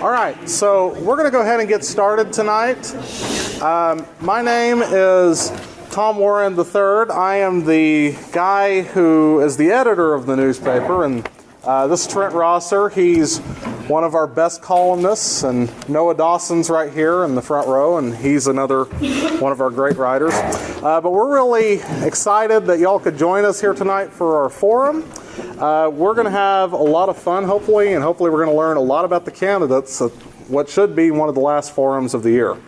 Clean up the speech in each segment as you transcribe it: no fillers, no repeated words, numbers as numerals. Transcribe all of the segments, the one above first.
All right, so we're going to go ahead and get started tonight. My name is Tom Warren III. I am the guy who is the editor of the newspaper, and this is Trent Rosser. He's one of our best columnists, and Noah Dawson's right here in the front row, and he's another one of our great writers. But we're really excited that y'all could join us here tonight for our forum. We're going to have a lot of fun, hopefully, and hopefully we're going to learn a lot about the candidates at what should be one of the last forums of the year.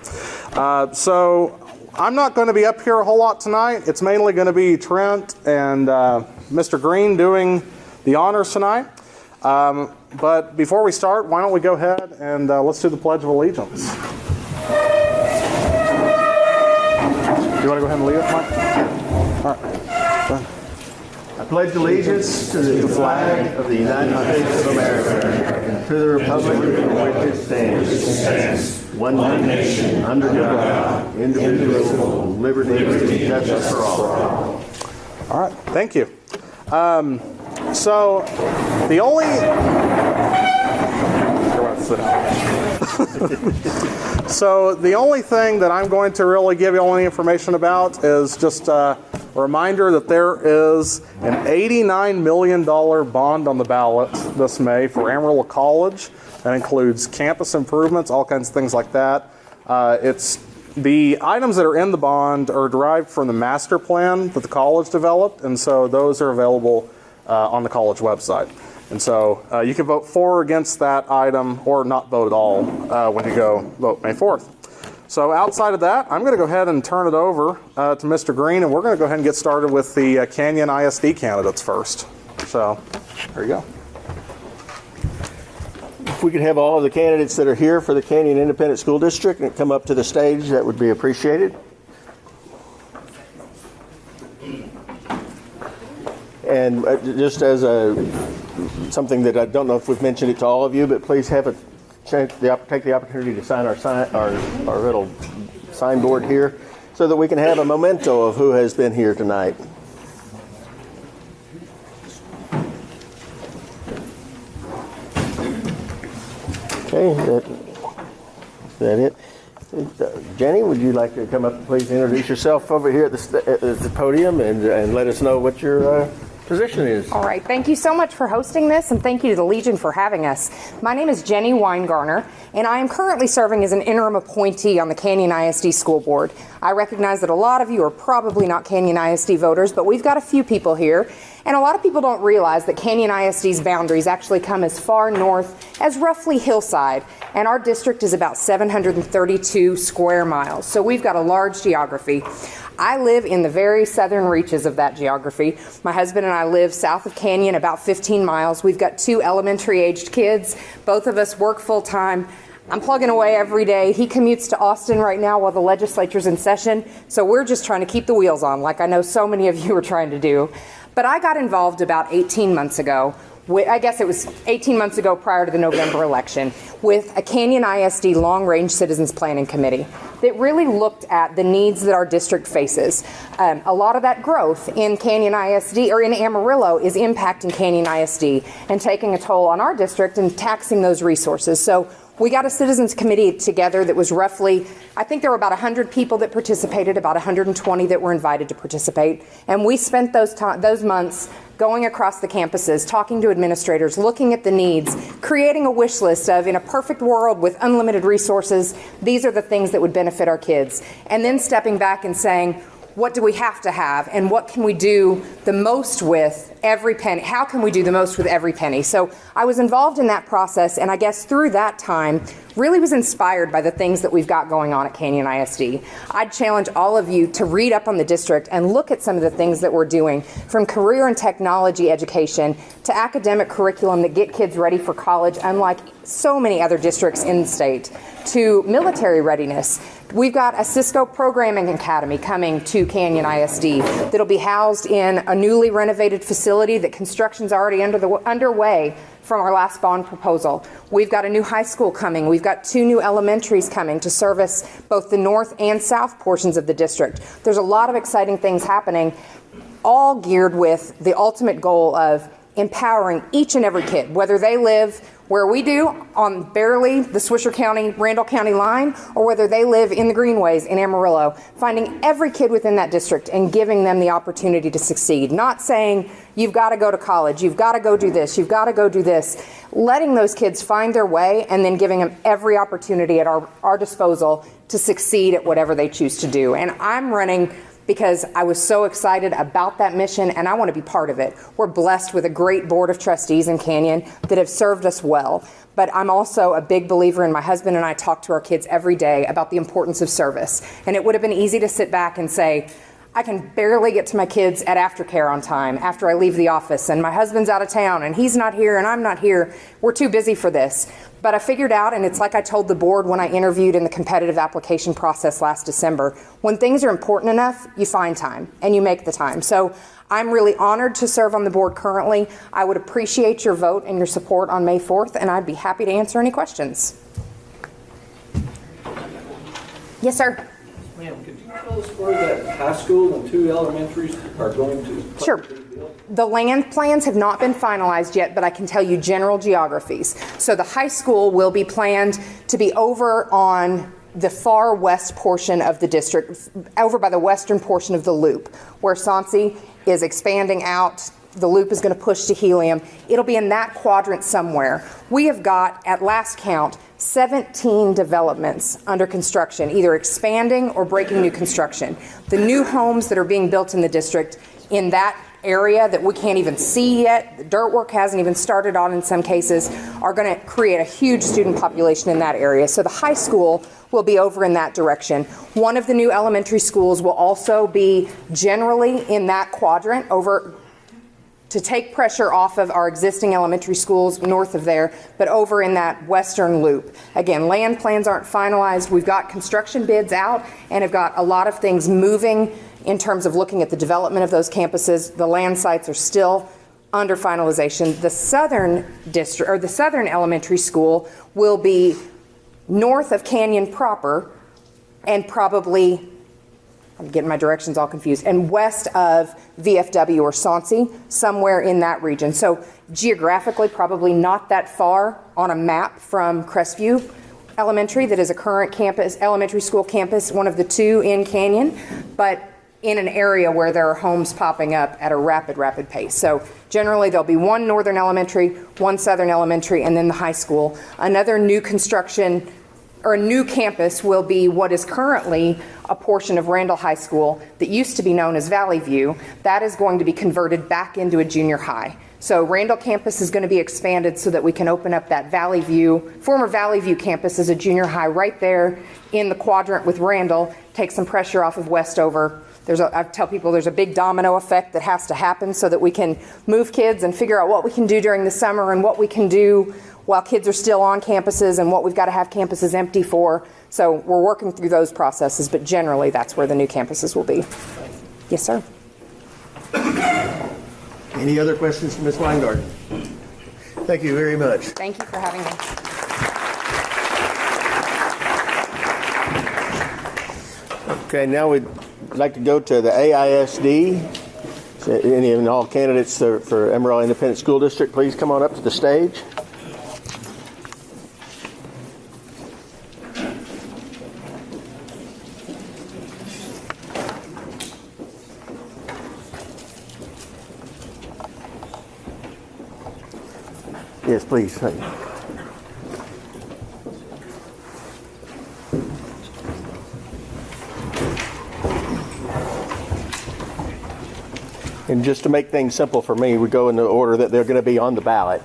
So I'm not going to be up here a whole lot tonight. It's mainly going to be Trent and Mr. Green doing the honors tonight. But before we start, why don't we go ahead and let's do the Pledge of Allegiance. Do you want to go ahead and lead it, Mike? All right. Go ahead. I pledge allegiance to the flag of the United States of America and to the republic for which it stands, one nation, under God, indivisible, with liberty and justice for all. All right, thank you. So the only... So the only thing that I'm going to really give you all any information about is just a reminder that there is an $89 million bond on the ballot this May for Amarillo College. That includes campus improvements, all kinds of things like that. The items that are in the bond are derived from the master plan that the college developed, and so those are available on the college website. And so you can vote for or against that item or not vote at all when you go vote May 4th. So outside of that, I'm going to go ahead and turn it over to Mr. Green, and we're going to go ahead and get started with the Canyon ISD candidates first. So there you go. If we could have all of the candidates that are here for the Canyon Independent School District and come up to the stage, that would be appreciated. And just as something that I don't know if we've mentioned it to all of you, but please take the opportunity to sign our little signboard here so that we can have a memento of who has been here tonight. Okay, is that it? Jenny, would you like to come up and please introduce yourself over here at the podium and let us know what your position is? All right. Thank you so much for hosting this, and thank you to the Legion for having us. My name is Jenny Weingarner, and I am currently serving as an interim appointee on the Canyon ISD School Board. I recognize that a lot of you are probably not Canyon ISD voters, but we've got a few people here, and a lot of people don't realize that Canyon ISD's boundaries actually come as far north as roughly Hillside, and our district is about 732 square miles, so we've got a large geography. I live in the very southern reaches of that geography. My husband and I live south of Canyon, about 15 miles. We've got 2 elementary-aged kids. Both of us work full-time. I'm plugging away every day. He commutes to Austin right now while the legislature's in session, so we're just trying to keep the wheels on, like I know so many of you are trying to do. But I got involved about 18 months ago. I guess it was 18 months ago prior to the November election, with a Canyon ISD Long-Range Citizens Planning Committee that really looked at the needs that our district faces. A lot of that growth in Canyon ISD, or in Amarillo, is impacting Canyon ISD and taking a toll on our district and taxing those resources. So we got a citizens committee together that was roughly, I think there were about 100 people that participated, about 120 that were invited to participate. And we spent those months going across the campuses, talking to administrators, looking at the needs, creating a wish list of, in a perfect world with unlimited resources, these are the things that would benefit our kids. And then stepping back and saying, what do we have to have, and what can we do the most with every penny? How can we do the most with every penny? So I was involved in that process, and I guess through that time really was inspired by the things that we've got going on at Canyon ISD. I'd challenge all of you to read up on the district and look at some of the things that we're doing, from career and technology education to academic curriculum that get kids ready for college, unlike so many other districts in the state, to military readiness. We've got a Cisco Programming Academy coming to Canyon ISD that'll be housed in a newly renovated facility that construction's already underway from our last bond proposal. We've got a new high school coming. We've got 2 new elementaries coming to service both the north and south portions of the district. There's a lot of exciting things happening, all geared with the ultimate goal of empowering each and every kid, whether they live where we do on barely the Swisher County, Randall County line, or whether they live in the Greenways in Amarillo, finding every kid within that district and giving them the opportunity to succeed. Not saying, you've got to go to college, you've got to go do this, you've got to go do this. Letting those kids find their way and then giving them every opportunity at our disposal to succeed at whatever they choose to do. And I'm running because I was so excited about that mission and I want to be part of it. We're blessed with a great board of trustees in Canyon that have served us well. But I'm also a big believer, and my husband and I talk to our kids every day about the importance of service. And it would have been easy to sit back and say, I can barely get to my kids at aftercare on time after I leave the office, and my husband's out of town and he's not here and I'm not here. We're too busy for this. But I figured out, and it's like I told the board when I interviewed in the competitive application process last December, when things are important enough, you find time and you make the time. So I'm really honored to serve on the board currently. I would appreciate your vote and your support on May 4th, and I'd be happy to answer any questions. Yes, sir. Ma'am, could you tell us where that high school and 2 elementaries are going to? Sure. The land plans have not been finalized yet, but I can tell you general geographies. So the high school will be planned to be over on the far west portion of the district, over by the western portion of the loop, where Sonsi is expanding out. The loop is going to push to Helium. It'll be in that quadrant somewhere. We have got, at last count, 17 developments under construction, either expanding or breaking new construction. The new homes that are being built in the district in that area that we can't even see yet, the dirt work hasn't even started on in some cases, are going to create a huge student population in that area. So the high school will be over in that direction. One of the new elementary schools will also be generally in that quadrant over to take pressure off of our existing elementary schools north of there, but over in that western loop. Again, land plans aren't finalized. We've got construction bids out and have got a lot of things moving in terms of looking at the development of those campuses. The land sites are still under finalization. The southern district, or the southern elementary school, will be north of Canyon proper and probably, I'm getting my directions all confused, and west of VFW or Sonsi, somewhere in that region. So geographically, probably not that far on a map from Crestview Elementary, that is a current campus, elementary school campus, one of the 2 in Canyon, but in an area where there are homes popping up at a rapid pace. So generally there'll be 1 northern elementary, 1 southern elementary, and then the high school. Another new construction or a new campus will be what is currently a portion of Randall High School that used to be known as Valley View. That is going to be converted back into a junior high. So Randall campus is going to be expanded so that we can open up that Valley View, former Valley View campus as a junior high right there in the quadrant with Randall, take some pressure off of Westover. I tell people there's a big domino effect that has to happen so that we can move kids and figure out what we can do during the summer and what we can do while kids are still on campuses and what we've got to have campuses empty for. So we're working through those processes, but generally that's where the new campuses will be. Yes, sir. Any other questions for Ms. Weingarten? Thank you very much. Thank you for having me. Okay, now we'd like to go to the AISD. So any and all candidates for Amarillo Independent School District, please come on up to the stage. Yes, please. And just to make things simple for me, we go in the order that they're going to be on the ballot.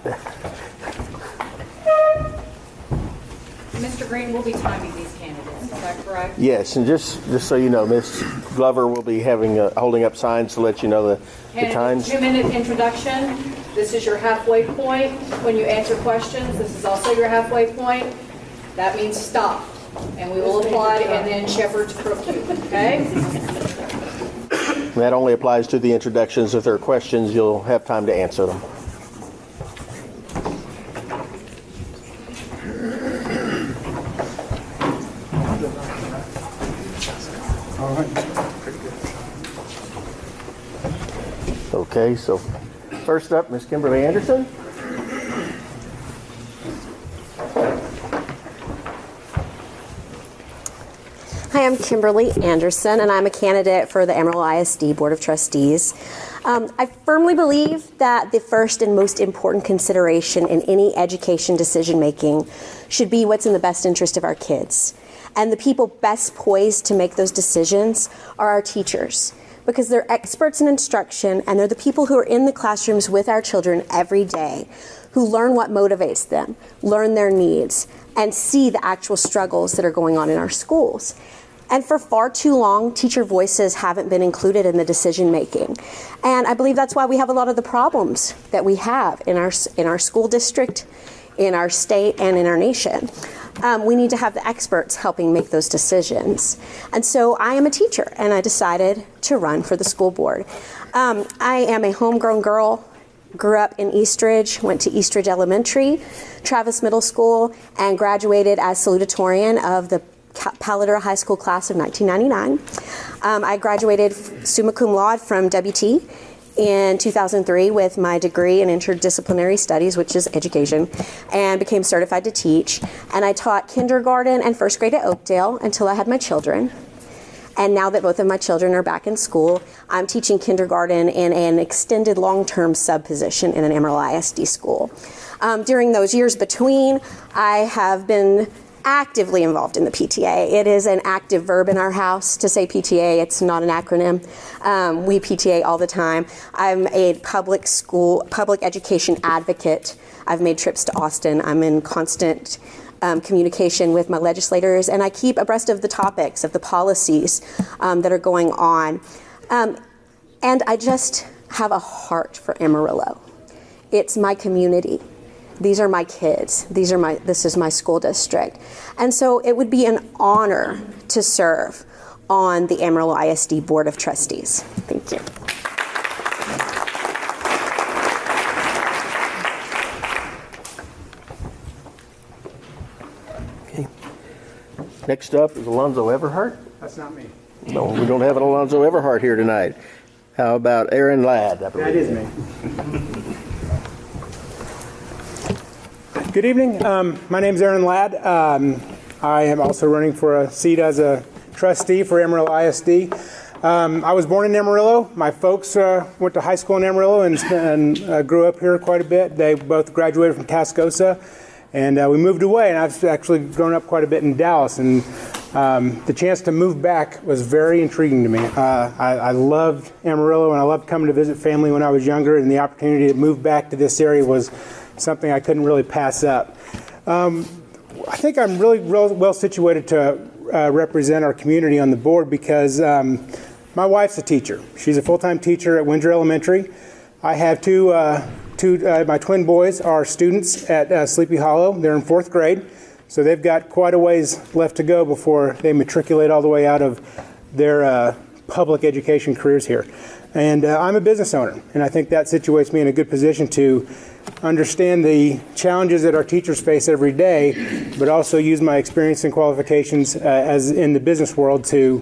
Mr. Green will be timing these candidates, is that correct? Yes, and just so you know, Ms. Glover will be holding up signs to let you know the times. 2-minute introduction. This is your halfway point. When you answer questions, this is also your halfway point. That means stop. And we will apply and then Shepherd's Crook you, okay? That only applies to the introductions. If there are questions, you'll have time to answer them. All right. Okay, so first up, Ms. Kimberly Anderson. Hi, I'm Kimberly Anderson, and I'm a candidate for the Amarillo ISD Board of Trustees. I firmly believe that the first and most important consideration in any education decision-making should be what's in the best interest of our kids. And the people best poised to make those decisions are our teachers, because they're experts in instruction, and they're the people who are in the classrooms with our children every day, who learn what motivates them, learn their needs, and see the actual struggles that are going on in our schools. And for far too long, teacher voices haven't been included in the decision making. And I believe that's why we have a lot of the problems that we have in our school district, in our state, and in our nation. We need to have the experts helping make those decisions. And so I am a teacher, and I decided to run for the school board. I am a homegrown girl, grew up in Eastridge, went to Eastridge Elementary, Travis Middle School, and graduated as salutatorian of the Paladera High School class of 1999. I graduated summa cum laude from WT in 2003 with my degree in interdisciplinary studies, which is education, and became certified to teach. And I taught kindergarten and first grade at Oakdale until I had my children. And now that both of my children are back in school, I'm teaching kindergarten in an extended long-term sub-position in an Amarillo ISD school. During those years between, I have been actively involved in the PTA. It is an active verb in our house to say PTA. It's not an acronym. We PTA all the time. I'm a public education advocate. I've made trips to Austin. I'm in constant communication with my legislators, and I keep abreast of the topics, of the policies that are going on. And I just have a heart for Amarillo. It's my community. These are my kids. This is my school district. And so it would be an honor to serve on the Amarillo ISD Board of Trustees. Thank you. Okay. Next up is Alonzo Everhart. That's not me. No, we don't have an Alonzo Everhart here tonight. How about Aaron Ladd? That is me. Good evening. My name is Aaron Ladd. I am also running for a seat as a trustee for Amarillo ISD. I was born in Amarillo. My folks went to high school in Amarillo and grew up here quite a bit. They both graduated from Tascosa, and we moved away. And I've actually grown up quite a bit in Dallas. And the chance to move back was very intriguing to me. I loved Amarillo, and I loved coming to visit family when I was younger. And the opportunity to move back to this area was something I couldn't really pass up. I think I'm really well situated to represent our community on the board because my wife's a teacher. She's a full-time teacher at Windsor Elementary. I have my twin boys are students at Sleepy Hollow. They're in 4th grade, so they've got quite a ways left to go before they matriculate all the way out of their public education careers here. And I'm a business owner, and I think that situates me in a good position to understand the challenges that our teachers face every day, but also use my experience and qualifications as in the business world to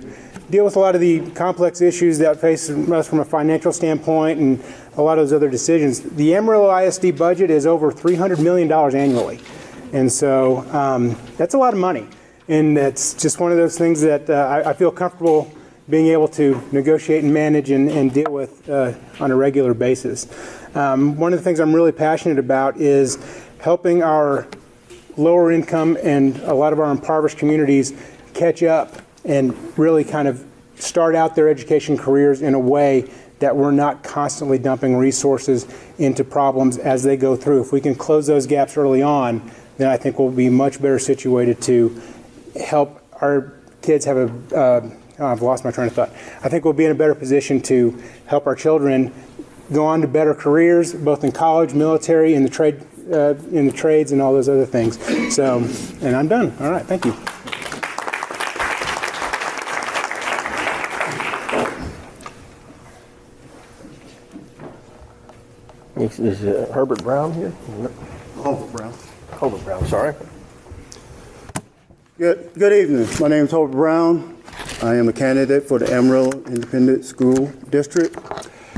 deal with a lot of the complex issues that face us from a financial standpoint and a lot of those other decisions. The Amarillo ISD budget is over $300 million annually, and so that's a lot of money, and it's just one of those things that I feel comfortable being able to negotiate and manage and deal with on a regular basis. One of the things I'm really passionate about is helping our lower income and a lot of our impoverished communities catch up and really kind of start out their education careers in a way that we're not constantly dumping resources into problems as they go through. If we can close those gaps early on, then I think we'll be much better situated to help our kids have I've lost my train of thought. I think we'll be in a better position to help our children go on to better careers, both in college, military, in the trades, and all those other things. So, and I'm done. All right, thank you. Is Herbert Brown here? Hobart Brown. Sorry. Good evening. My name is Hobart Brown. I am a candidate for the Amarillo Independent School District.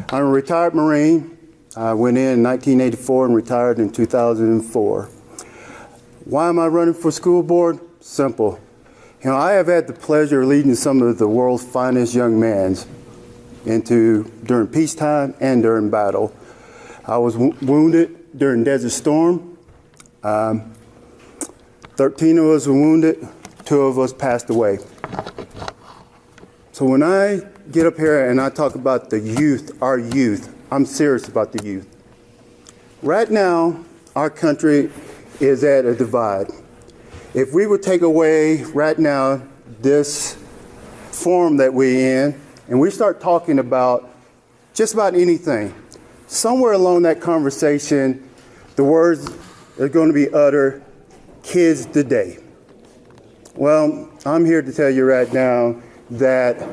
I'm a retired Marine. I went in 1984 and retired in 2004. Why am I running for school board? Simple. You know, I have had the pleasure of leading some of the world's finest young men during peacetime and during battle. I was wounded during Desert Storm. 13 of us were wounded, 2 of us passed away. So when I get up here and I talk about the youth, our youth, I'm serious about the youth. Right now, our country is at a divide. If we would take away right now this forum that we're in, and we start talking about just about anything, somewhere along that conversation, the words are going to be uttered, kids today. Well, I'm here to tell you right now that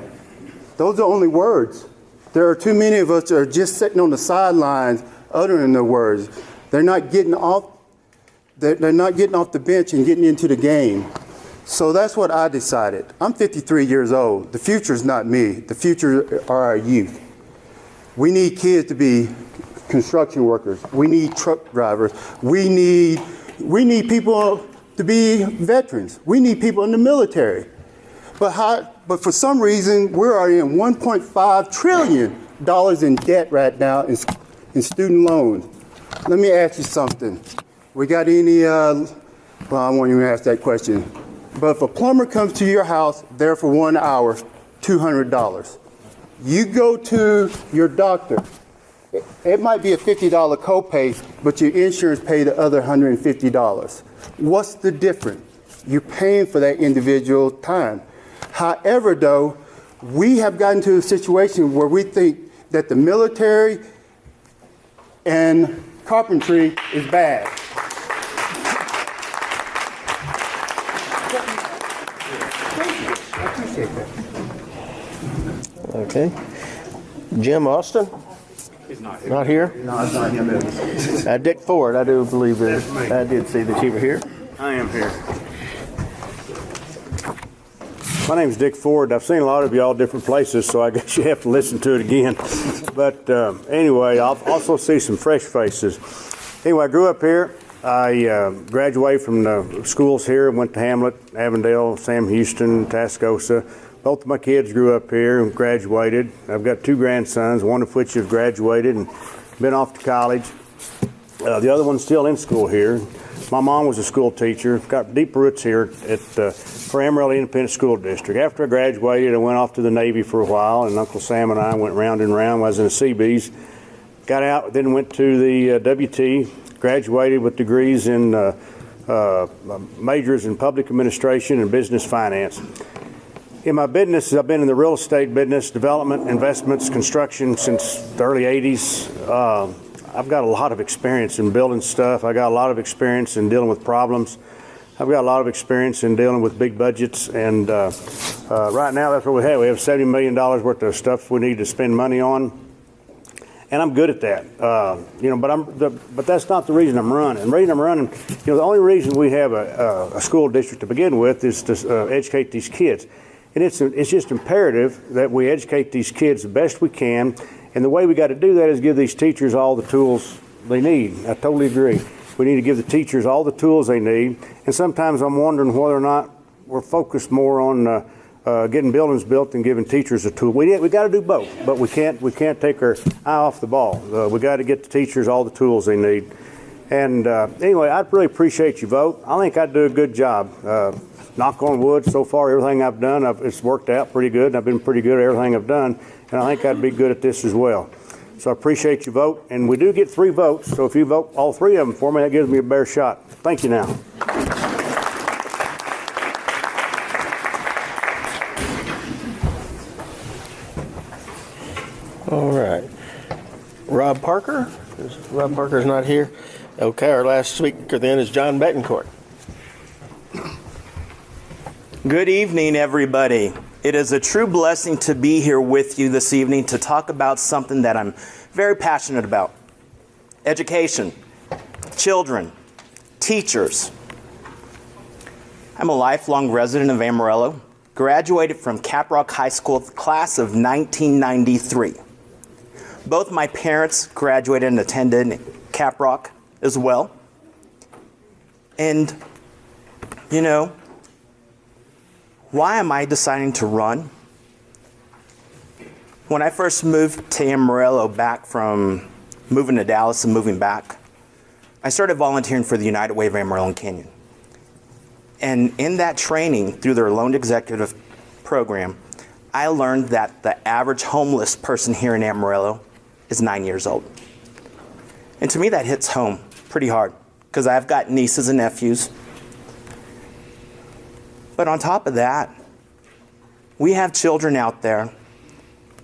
those are only words. There are too many of us that are just sitting on the sidelines uttering the words. They're not getting off. They're not getting off the bench and getting into the game. So that's what I decided. I'm 53 years old. The future is not me. The future are our youth. We need kids to be construction workers. We need truck drivers. We need people to be veterans. We need people in the military. But for some reason, we are in $1.5 trillion in debt right now in student loans. Let me ask you something. We got any, well, I won't even ask that question. But if a plumber comes to your house there for 1 hour, $200. You go to your doctor. It might be a $50 copay, but your insurance paid the other $150. What's the difference? You're paying for that individual time. However, though, we have gotten to a situation where we think that the military and carpentry is bad. I appreciate that. Okay. Jim Austin? He's not here. Not here? No, it's not him. Dick Ford, I do believe that. I did see that you were here. I am here. My name's Dick Ford. I've seen a lot of y'all different places, so I guess you have to listen to it again. But anyway, I'll also see some fresh faces. Anyway, I grew up here. I graduated from the schools here, went to Hamlet, Avondale, Sam Houston, Tascosa. Both of my kids grew up here and graduated. I've got 2 grandsons, one of which has graduated and been off to college. The other one's still in school here. My mom was a school teacher, got deep roots here for Amarillo Independent School District. After I graduated, I went off to the Navy for a while, and Uncle Sam and I went round and round. I was in the Seabees. Got out, then went to the WT, graduated with degrees in majors in public administration and business finance. In my business, I've been in the real estate business, development, investments, construction since the early 80s. I've got a lot of experience in building stuff. I got a lot of experience in dealing with problems. I've got a lot of experience in dealing with big budgets, and right now that's what we have. We have $70 million worth of stuff we need to spend money on, and I'm good at that. But that's not the reason I'm running. The reason I'm running, the only reason we have a school district to begin with is to educate these kids, and it's just imperative that we educate these kids the best we can. And the way we got to do that is give these teachers all the tools they need. I totally agree. We need to give the teachers all the tools they need. And sometimes I'm wondering whether or not we're focused more on getting buildings built than giving teachers a tool. We got to do both, but we can't take our eye off the ball. We got to get the teachers all the tools they need. And anyway, I'd really appreciate your vote. I think I'd do a good job. Knock on wood, so far everything I've done, it's worked out pretty good. And I've been pretty good at everything I've done. And I think I'd be good at this as well. So I appreciate your vote. And we do get 3 votes. So if you vote all 3 of them for me, that gives me a better shot. Thank you now. All right. Rob Parker? Rob Parker's not here. Okay, our last speaker then is John Betancourt. Good evening, everybody. It is a true blessing to be here with you this evening to talk about something that I'm very passionate about. Education, children, teachers. I'm a lifelong resident of Amarillo, graduated from Caprock High School class of 1993. Both my parents graduated and attended Caprock as well. And You know, why am I deciding to run? When I first moved to Amarillo back from moving to Dallas and moving back, I started volunteering for the United Way of Amarillo and Canyon. And in that training, through their loan executive program, I learned that the average homeless person here in Amarillo is 9 years old. And to me, that hits home pretty hard because I've got nieces and nephews. But on top of that, we have children out there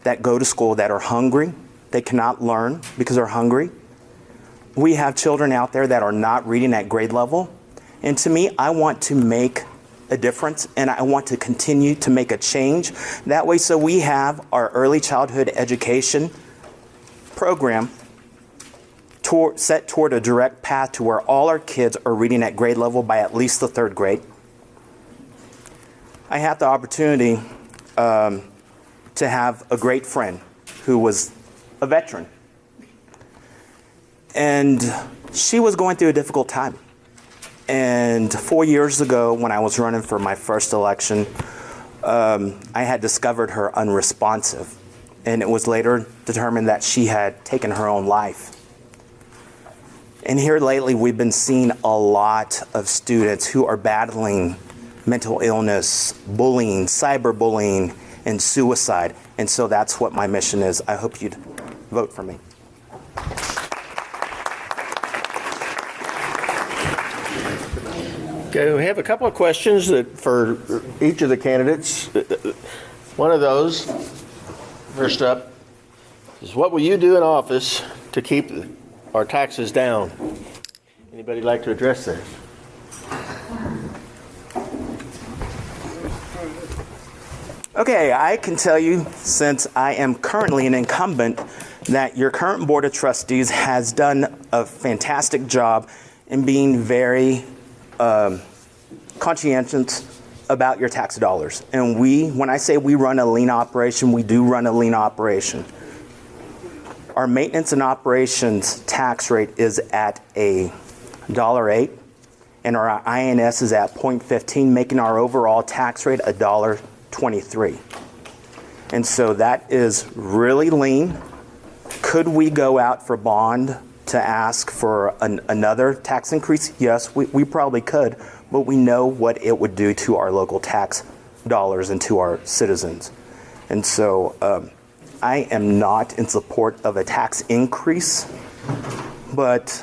that go to school that are hungry. They cannot learn because they're hungry. We have children out there that are not reading at grade level. And to me, I want to make a difference, and I want to continue to make a change. That way, so we have our early childhood education program set toward a direct path to where all our kids are reading at grade level by at least the 3rd grade. I had the opportunity to have a great friend who was a veteran. And she was going through a difficult time. And 4 years ago, when I was running for my first election, I had discovered her unresponsive. And it was later determined that she had taken her own life. And here lately, we've been seeing a lot of students who are battling mental illness, bullying, cyberbullying, and suicide. And so that's what my mission is. I hope you'd vote for me. Okay, we have a couple of questions for each of the candidates. One of those, first up, is what will you do in office to keep our taxes down? Anybody like to address that? Okay, I can tell you, since I am currently an incumbent, that your current Board of Trustees has done a fantastic job in being very conscientious about your tax dollars. And when I say we run a lean operation, we do run a lean operation. Our maintenance and operations tax rate is at $1.08, and our INS is at 0.15, making our overall tax rate $1.23. And so that is really lean. Could we go out for bond to ask for another tax increase? Yes, we probably could, but we know what it would do to our local tax dollars and to our citizens. And so I am not in support of a tax increase, but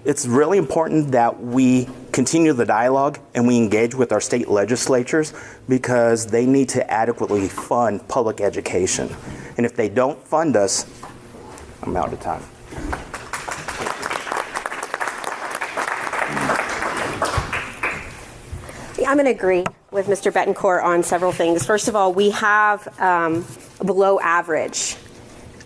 it's really important that we continue the dialogue and we engage with our state legislatures because they need to adequately fund public education. And if they don't fund us, I'm out of time. I'm going to agree with Mr. Betancourt on several things. First of all, we have below average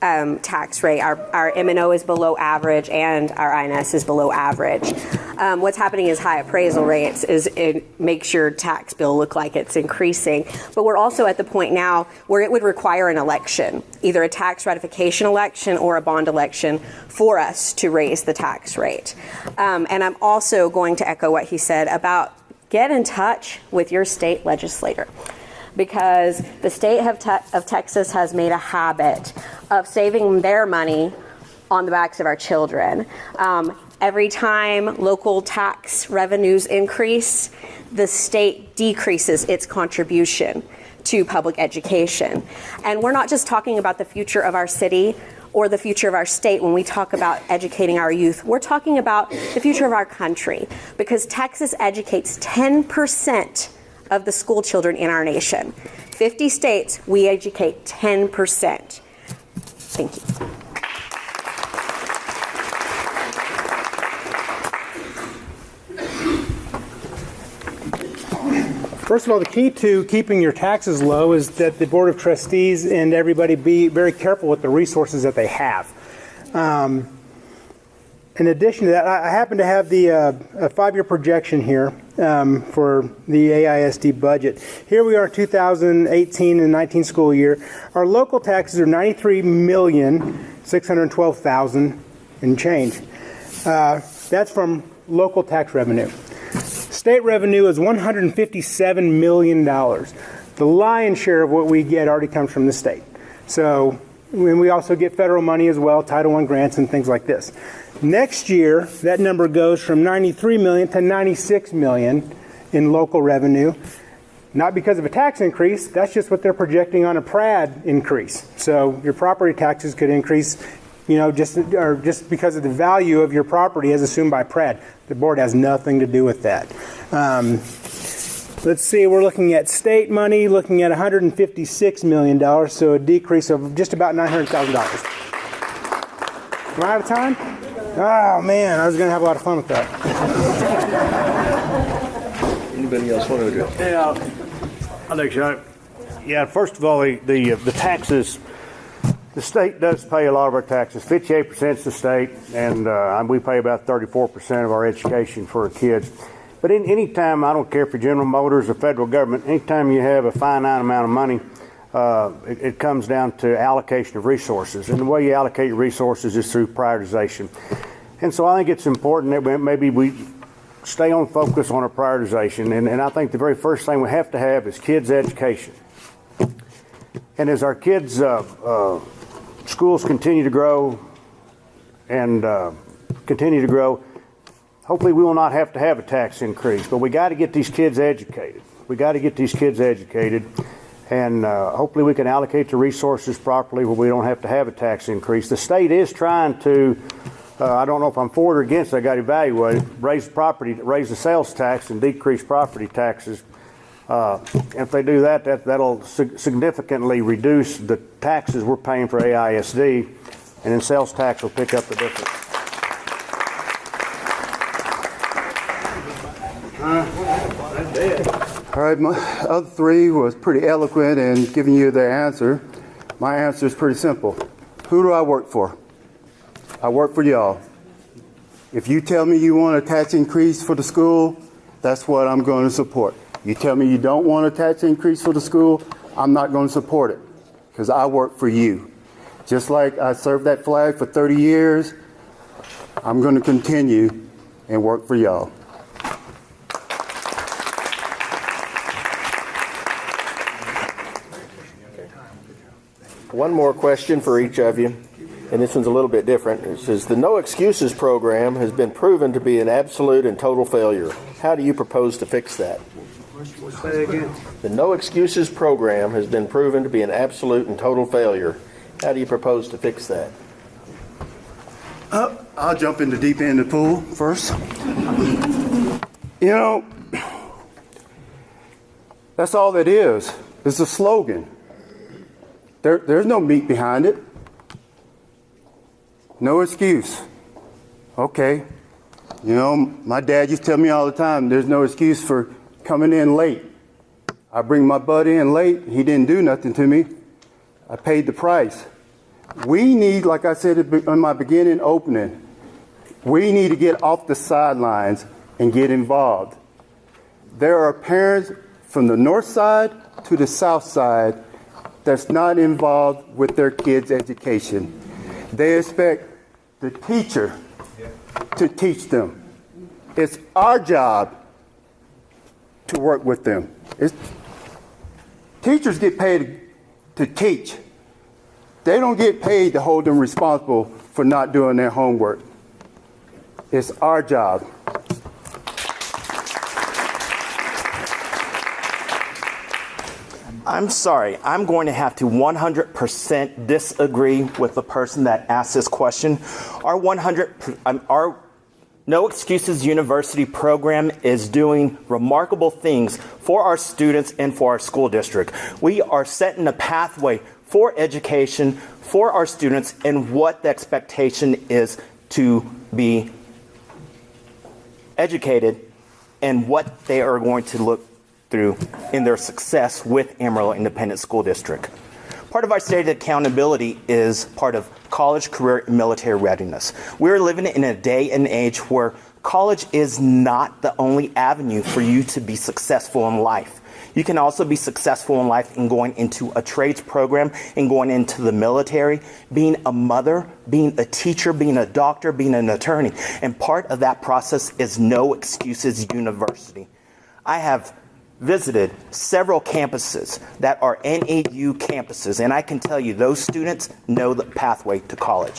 tax rate. Our M&O is below average and our INS is below average. What's happening is high appraisal rates. It makes your tax bill look like it's increasing. But we're also at the point now where it would require an election, either a tax ratification election or a bond election for us to raise the tax rate. And I'm also going to echo what he said about get in touch with your state legislator, because the state of Texas has made a habit of saving their money on the backs of our children. Every time local tax revenues increase, the state decreases its contribution to public education. And we're not just talking about the future of our city or the future of our state when we talk about educating our youth. We're talking about the future of our country, because Texas educates 10% of the school children in our nation. 50 states, we educate 10%. Thank you. First of all, the key to keeping your taxes low is that the Board of Trustees and everybody be very careful with the resources that they have. In addition to that, I happen to have the a 5-year projection here for the AISD budget. Here we are, 2018 and 19 school year. Our local taxes are $93,612,000 and change. That's from local tax revenue. State revenue is $157 million. The lion's share of what we get already comes from the state. So we also get federal money as well, Title I grants and things like this. Next year, that number goes from 93 million to 96 million in local revenue. Not because of a tax increase, that's just what they're projecting on a PRAD increase. So your property taxes could increase, just because of the value of your property as assumed by PRAD. The board has nothing to do with that. Let's see, we're looking at state money, looking at $156 million, so a decrease of just about $900,000. Am I out of time? Oh man, I was going to have a lot of fun with that. Anybody else want to address? Yeah, I think so. Yeah, first of all, the taxes, the state does pay a lot of our taxes. 58% is the state, and we pay about 34% of our education for our kids. But any time, I don't care if you're General Motors or federal government, anytime you have a finite amount of money, it comes down to allocation of resources. And the way you allocate your resources is through prioritization. And so I think it's important that maybe we stay on focus on our prioritization. And I think the very first thing we have to have is kids' education. And as our kids' schools continue to grow and hopefully we will not have to have a tax increase. But we got to get these kids educated. And hopefully we can allocate the resources properly where we don't have to have a tax increase. The state is trying to, I don't know if I'm for it or against it, I got to evaluate it, raise the sales tax and decrease property taxes. If they do that, that'll significantly reduce the taxes we're paying for AISD, and then sales tax will pick up the difference. All right, my other three was pretty eloquent in giving you their answer. My answer is pretty simple. Who do I work for? I work for y'all. If you tell me you want a tax increase for the school, that's what I'm going to support. You tell me you don't want a tax increase for the school, I'm not going to support it because I work for you. Just like I served that flag for 30 years, I'm going to continue and work for y'all. One more question for each of you, and this one's a little bit different. It says, the No Excuses program has been proven to be an absolute and total failure. How do you propose to fix that? Say again. The No Excuses program has been proven to be an absolute and total failure. How do you propose to fix that? I'll jump in the deep end of the pool first. That's all it is. It's a slogan. There's no meat behind it. No excuse. Okay. My dad used to tell me all the time, there's no excuse for coming in late. I bring my buddy in late. He didn't do nothing to me. I paid the price. We need, like I said in my beginning opening, we need to get off the sidelines and get involved. There are parents from the north side to the south side that's not involved with their kids' education. They expect the teacher to teach them. It's our job to work with them. Teachers get paid to teach. They don't get paid to hold them responsible for not doing their homework. It's our job. I'm sorry, I'm going to have to 100% disagree with the person that asked this question. Our No Excuses University program is doing remarkable things for our students and for our school district. We are setting a pathway for education for our students and what the expectation is to be educated and what they are going to look through in their success with Amarillo Independent School District. Part of our stated accountability is part of college, career, and military readiness. We're living in a day and age where College is not the only avenue for you to be successful in life. You can also be successful in life in going into a trades program, and going into the military, being a mother, being a teacher, being a doctor, being an attorney. And part of that process is No Excuses University. I have visited several campuses that are NAU campuses, and I can tell you those students know the pathway to college.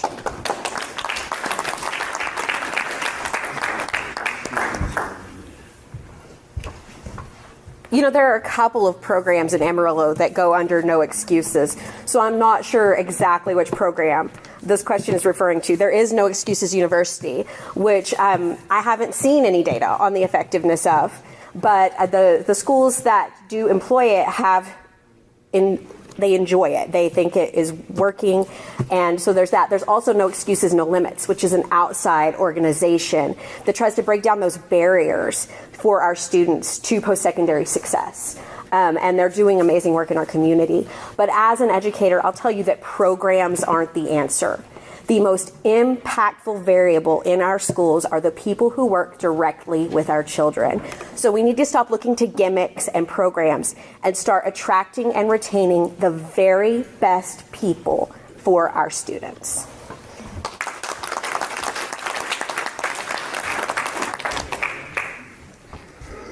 You know, there are a couple of programs in Amarillo that go under No Excuses, so I'm not sure exactly which program this question is referring to. There is No Excuses University, which I haven't seen any data on the effectiveness of, but the schools that do employ it they enjoy it. They think it is working. And so there's that. There's also No Excuses, No Limits, which is an outside organization that tries to break down those barriers for our students to post-secondary success. And they're doing amazing work in our community. But as an educator, I'll tell you that programs aren't the answer. The most impactful variable in our schools are the people who work directly with our children. So we need to stop looking to gimmicks and programs and start attracting and retaining the very best people for our students.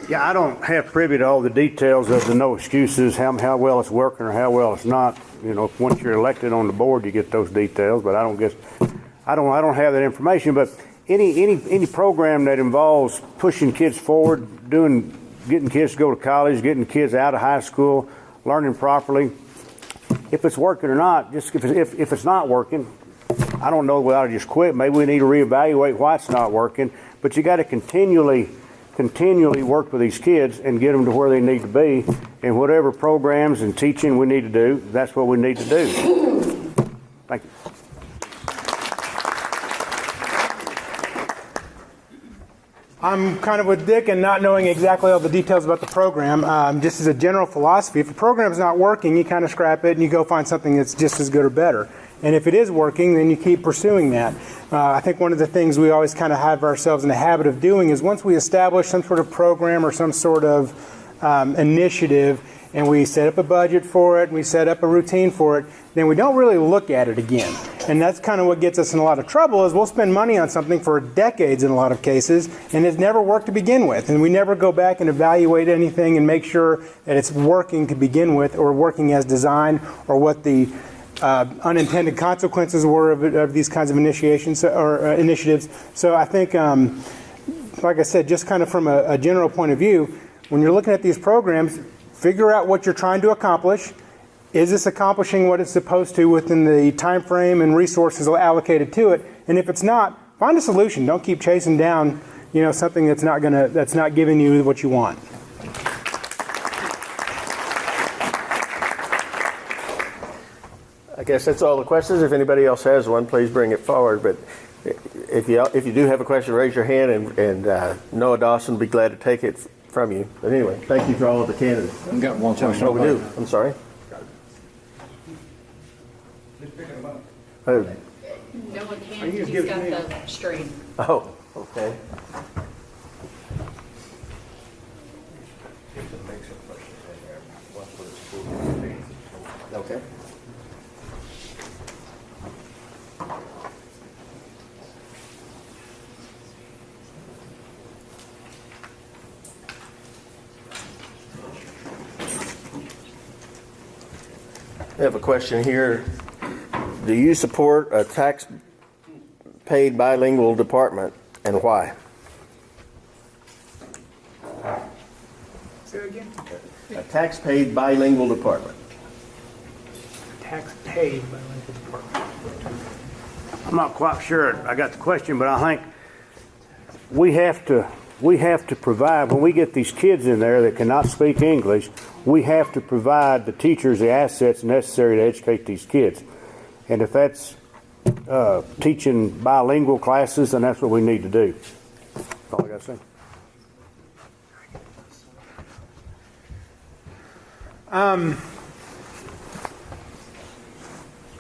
Yeah, I don't have privy to all the details of the No Excuses, how well it's working or how well it's not. You know, once you're elected on the board, you get those details. But I don't have that information. But any program that involves pushing kids forward, getting kids to go to college, getting kids out of high school, learning properly, if it's working or not, just if it's not working, I don't know whether I just quit. Maybe we need to reevaluate why it's not working. But you got to continually work with these kids and get them to where they need to be. And whatever programs and teaching we need to do, that's what we need to do. Thank you. I'm kind of with Dick and not knowing exactly all the details about the program. Just as a general philosophy, if a program's not working, you kind of scrap it and you go find something that's just as good or better. And if it is working, then you keep pursuing that. I think one of the things we always kind of have ourselves in the habit of doing is once we establish some sort of program or some sort of initiative, and we set up a budget for it, and we set up a routine for it, then we don't really look at it again. And that's kind of what gets us in a lot of trouble, is we'll spend money on something for decades in a lot of cases, and it's never worked to begin with. And we never go back and evaluate anything and make sure that it's working to begin with, or working as designed, or what the unintended consequences were of these kinds of initiations or initiatives. So I think, like I said, just kind of from a general point of view, when you're looking at these programs, figure out what you're trying to accomplish. Is this accomplishing what it's supposed to within the time frame and resources allocated to it? And if it's not, find a solution. Don't keep chasing down, something that's not giving you what you want. I guess that's all the questions. If anybody else has one, please bring it forward. But if you do have a question, raise your hand, and Noah Dawson will be glad to take it from you. But anyway, thank you for all of the candidates. I've got one question. Oh, we do. I'm sorry. Who? No one can, he's got the string. Oh, okay. Okay. I have a question here. Do you support a tax-paid bilingual department, and why? Say it again. A tax-paid bilingual department. Tax-paid bilingual department. I'm not quite sure I got the question, but I think we have to provide, when we get these kids in there that cannot speak English, we have to provide the teachers the assets necessary to educate these kids. And if that's teaching bilingual classes, then that's what we need to do. That's all I got to say.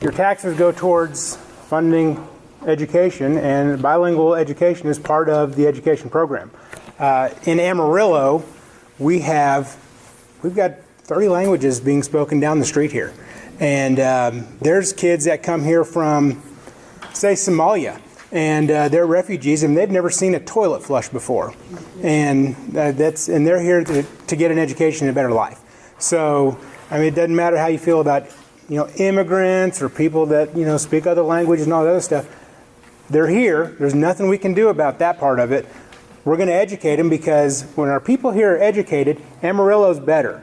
Your taxes go towards funding education, and bilingual education is part of the education program. In Amarillo, we've got 30 languages being spoken down the street here. And there's kids that come here from, say, Somalia, and they're refugees, and they've never seen a toilet flush before. And they're here to get an education and a better life. So, I mean, it doesn't matter how you feel about, immigrants or people that, speak other languages and all that other stuff. They're here. There's nothing we can do about that part of it. We're going to educate them, because when our people here are educated, Amarillo's better.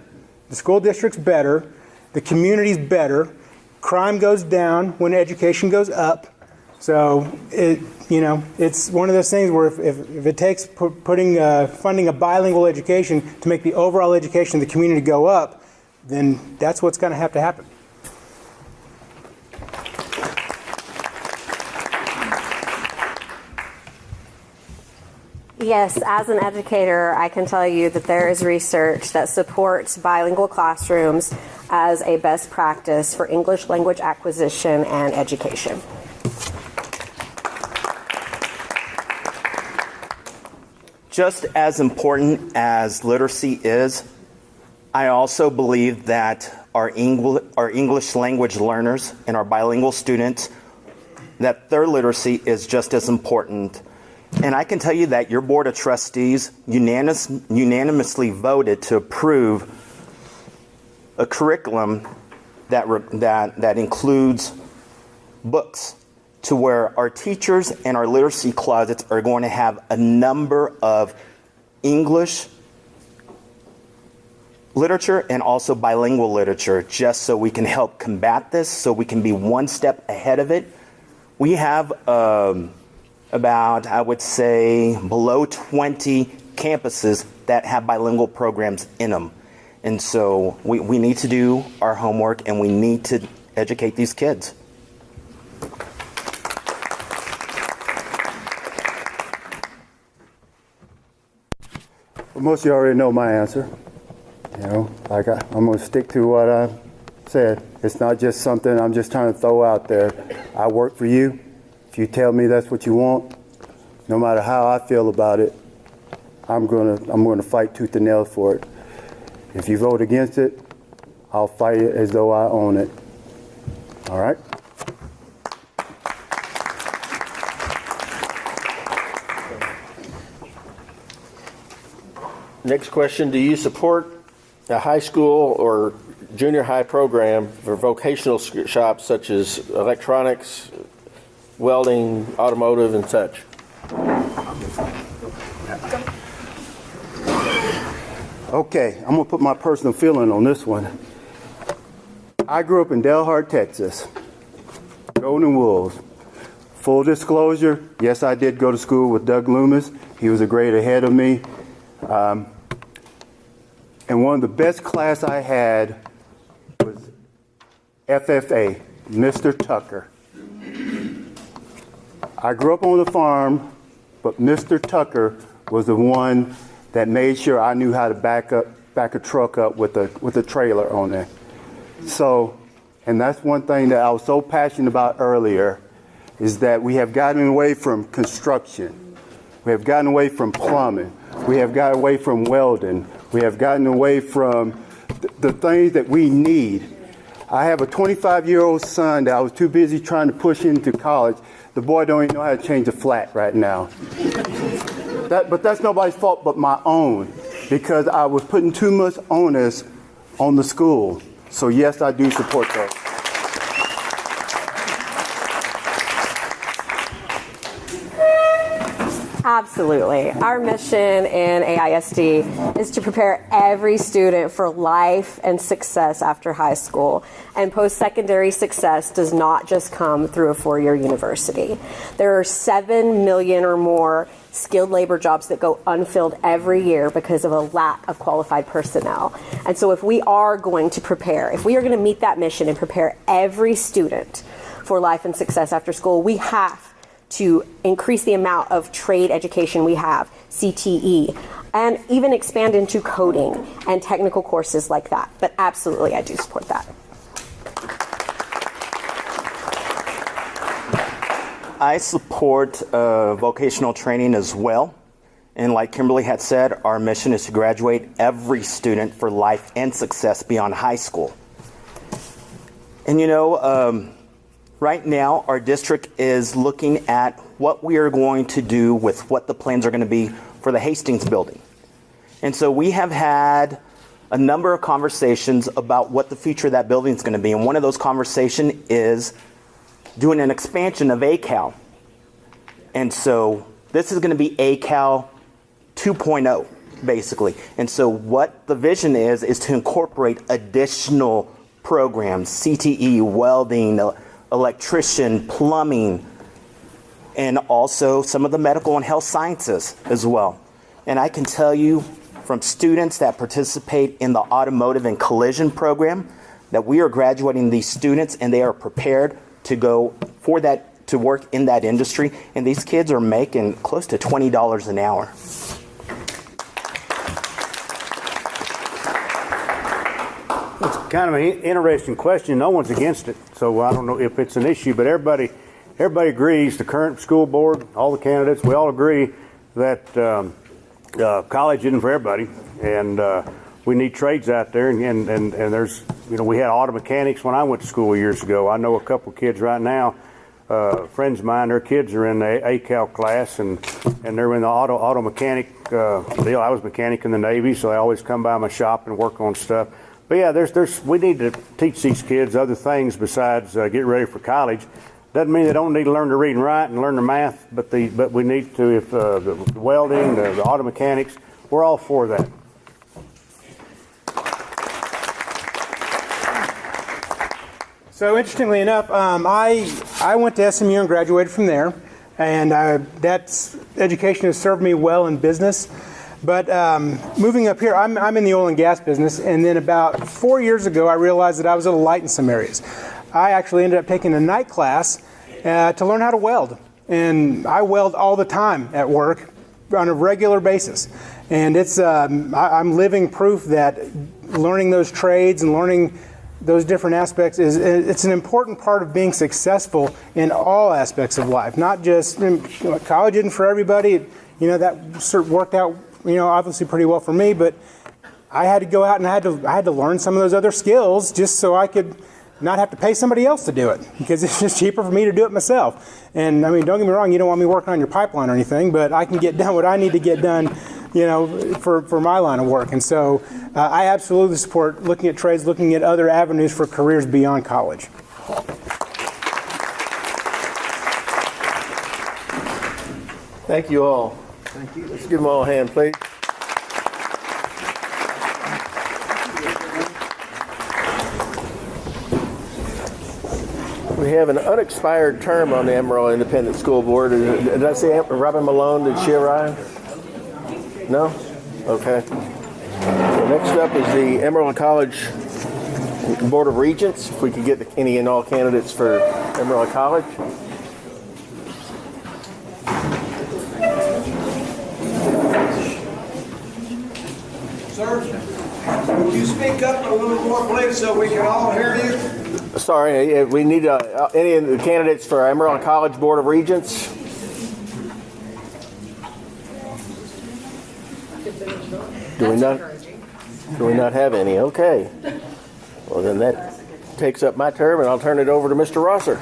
The school district's better. The community's better. Crime goes down when education goes up. So it's one of those things where if it takes funding a bilingual education to make the overall education of the community go up, then that's what's going to happen. Yes, as an educator, I can tell you that there is research that supports bilingual classrooms as a best practice for English language acquisition and education. Just as important as literacy is, I also believe that our English language learners and our bilingual students, that their literacy is just as important. And I can tell you that your Board of Trustees unanimously voted to approve a curriculum that includes books, to where our teachers and our literacy closets are going to have a number of English literature and also bilingual literature, just so we can help combat this, so we can be one step ahead of it. We have about, I would say, below 20 campuses that have bilingual programs in them. And so we need to do our homework, and we need to educate these kids. Well, most of you already know my answer. I'm going to stick to what I said. It's not just something I'm just trying to throw out there. I work for you. If you tell me that's what you want, no matter how I feel about it, I'm going to fight tooth and nail for it. If you vote against it, I'll fight it as though I own it. All right? Next question, do you support a high school or junior high program for vocational shops such as electronics, welding, automotive, and such? Okay, I'm going to put my personal feeling on this one. I grew up in Delhart, Texas. Golden Wolves. Full disclosure, yes, I did go to school with Doug Loomis. He was a grade ahead of me. And one of the best class I had was FFA, Mr. Tucker. I grew up on the farm, but Mr. Tucker was the one that made sure I knew how to back a truck up with a trailer on it. So, and that's one thing that I was so passionate about earlier, is that we have gotten away from construction. We have gotten away from plumbing. We have gotten away from welding. We have gotten away from the things that we need. I have a 25-year-old son that I was too busy trying to push into college. The boy don't even know how to change a flat right now. But that's nobody's fault but my own, because I was putting too much onus on the school. So yes, I do support those. Absolutely. Our mission in AISD is to prepare every student for life and success after high school. And post-secondary success does not just come through a four-year university. There are 7 million or more skilled labor jobs that go unfilled every year because of a lack of qualified personnel. And so if we are going to prepare, if we are going to meet that mission and prepare every student for life and success after school, we have to increase the amount of trade education we have, CTE, and even expand into coding and technical courses like that. But absolutely, I do support that. I support vocational training as well. And like Kimberly had said, our mission is to graduate every student for life and success beyond high school. And right now our district is looking at what we are going to do with what the plans are going to be for the Hastings building. And so we have had a number of conversations about what the future of that building is going to be. And one of those conversations is doing an expansion of ACAL. And so this is going to be ACAL 2.0, basically. And so what the vision is to incorporate additional programs, CTE, welding, electrician, plumbing, and also some of the medical and health sciences as well. And I can tell you from students that participate in the automotive and collision program that we are graduating these students and they are prepared to go for that, to work in that industry. And these kids are making close to $20 an hour. It's kind of an interesting question. No one's against it, so I don't know if it's an issue, but everybody agrees, the current school board, all the candidates, we all agree that college isn't for everybody, and we need trades out there, and there's, we had auto mechanics when I went to school years ago. I know a couple kids right now, friends of mine, their kids are in the ACAL class, and they're in the auto mechanic deal. I was a mechanic in the Navy, so they always come by my shop and work on stuff. But yeah, we need to teach these kids other things besides get ready for college. Doesn't mean they don't need to learn to read and write and learn the math, but we need to, if the welding, the auto mechanics, we're all for that. So interestingly enough, I went to SMU and graduated from there, and that's education has served me well in business. But moving up here, I'm in the oil and gas business, and then about 4 years ago, I realized that I was a little light in some areas. I actually ended up taking a night class to learn how to weld, and I weld all the time at work on a regular basis. And it's I'm living proof that learning those trades and learning those different aspects it's an important part of being successful in all aspects of life. Not just college isn't for everybody. That sort of worked out obviously pretty well for me, but I had to go out and I had to learn some of those other skills just so I could not have to pay somebody else to do it, because it's just cheaper for me to do it myself. And I mean, don't get me wrong, you don't want me working on your pipeline or anything, but I can get done what I need to get done, for my line of work. And so I absolutely support looking at trades, looking at other avenues for careers beyond college. Thank you all. Thank you. Let's give them all a hand, please. We have an unexpired term on the Amarillo Independent School Board. Did I say Robin Malone? Did she arrive? No? Okay. So next up is the Amarillo College Board of Regents. If we could get any and all candidates for Amarillo College. Sir, would you speak up a little more, please, so we can all hear you? Sorry, we need any of the candidates for Amarillo College Board of Regents. Do we not have any? Okay. Well, then that takes up my term, and I'll turn it over to Mr. Rosser.